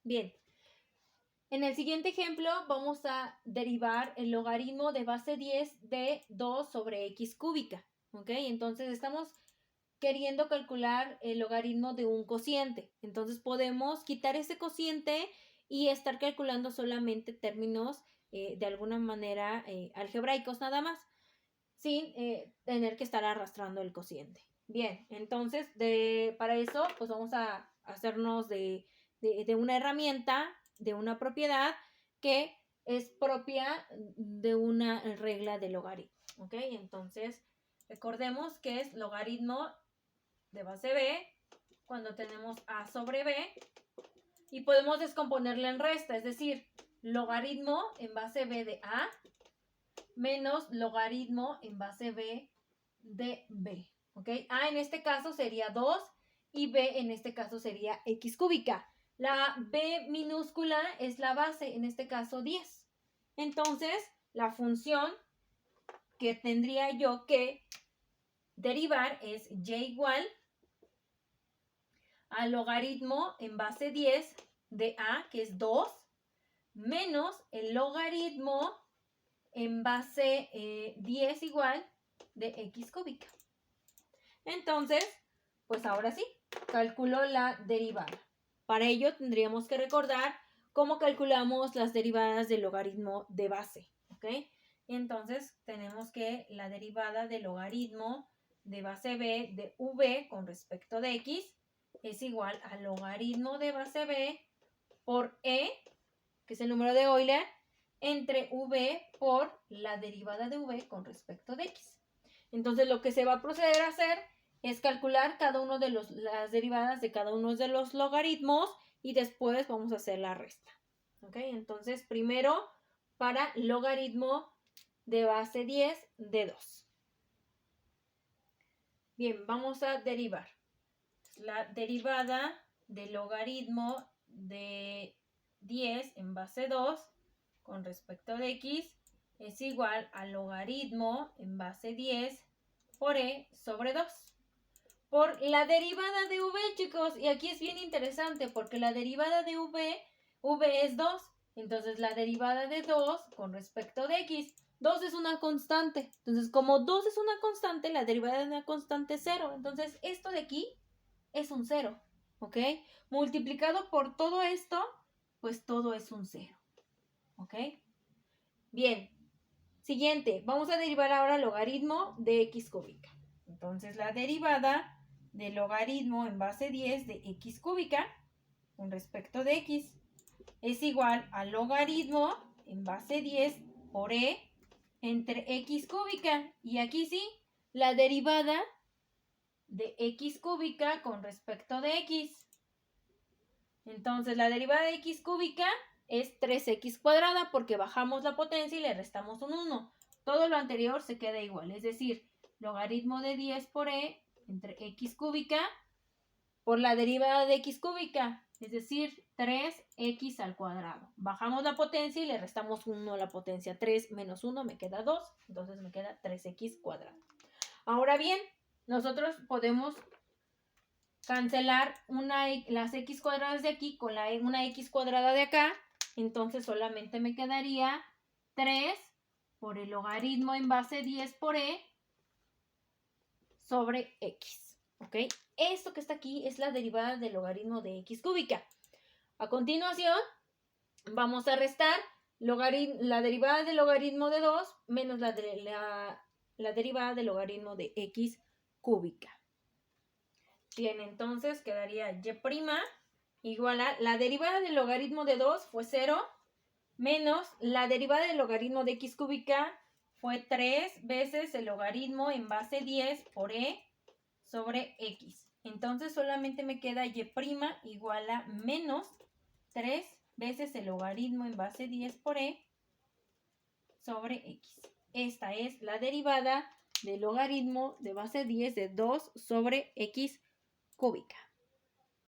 Bien. En el siguiente ejemplo vamos a derivar el logaritmo de base 10 de 2 sobre x cúbica. ¿Ok? Entonces estamos queriendo calcular el logaritmo de un cociente. Entonces podemos quitar ese cociente y estar calculando solamente términos de alguna manera algebraicos nada más, sin tener que estar arrastrando el cociente. Bien, entonces para eso pues vamos a hacernos de una herramienta, de una propiedad que es propia de una regla de logaritmo. ¿Ok? Entonces recordemos que es logaritmo de base b cuando tenemos a sobre b y podemos descomponerla en resta, es decir, logaritmo en base b de a menos logaritmo en base b de b. ¿Ok? A en este caso sería 2 y b en este caso sería x cúbica. La b minúscula es la base, en este caso 10. Entonces, la función que tendría yo que derivar es y igual al logaritmo en base 10 de a, que es 2, menos el logaritmo en base 10 igual de x cúbica. Entonces, pues ahora sí, calculo la derivada. Para ello tendríamos que recordar cómo calculamos las derivadas del logaritmo de base, ¿ok? Entonces, tenemos que la derivada del logaritmo de base b de v con respecto de x es igual al logaritmo de base b por e, que es el número de Euler, entre v por la derivada de v con respecto de x. Entonces, lo que se va a proceder a hacer es calcular cada uno de las derivadas de cada uno de los logaritmos y después vamos a hacer la resta. ¿Ok? Entonces, primero para logaritmo de base 10 de 2. Bien, vamos a derivar. La derivada del logaritmo de 10 en base 2 con respecto de x es igual al logaritmo en base 10 por e sobre 2. Por la derivada de v, chicos, y aquí es bien interesante porque la derivada de v es 2, entonces la derivada de 2 con respecto de x, 2 es una constante, entonces como 2 es una constante, la derivada de una constante es 0, entonces esto de aquí es un 0, ¿ok? Multiplicado por todo esto, pues todo es un 0, ¿ok? Bien, siguiente, vamos a derivar ahora el logaritmo de x cúbica. Entonces la derivada del logaritmo en base 10 de x cúbica con respecto de x es igual al logaritmo en base 10 por e entre x cúbica. Y aquí sí, la derivada de x cúbica con respecto de x. Entonces la derivada de x cúbica es 3x cuadrada porque bajamos la potencia y le restamos un 1. Todo lo anterior se queda igual, es decir, logaritmo de 10 por e entre x cúbica por la derivada de x cúbica, es decir, 3x al cuadrado. Bajamos la potencia y le restamos 1 a la potencia. 3 menos 1 me queda 2, entonces me queda 3x cuadrado. Ahora bien, nosotros podemos cancelar las x cuadradas de aquí con una x cuadrada de acá, entonces solamente me quedaría 3 por el logaritmo en base 10 por e sobre x, ¿ok? Esto que está aquí es la derivada del logaritmo de x cúbica. A continuación, vamos a restar la derivada del logaritmo de 2 menos la derivada del logaritmo de x cúbica. Bien, entonces quedaría y igual a la derivada del logaritmo de 2 fue 0 menos la derivada del logaritmo de x cúbica fue 3 veces el logaritmo en base 10 por e sobre x. Entonces solamente me queda y' igual a menos 3 veces el logaritmo en base 10 por e sobre x. Esta es la derivada del logaritmo de base 10 de 2 sobre x cúbica.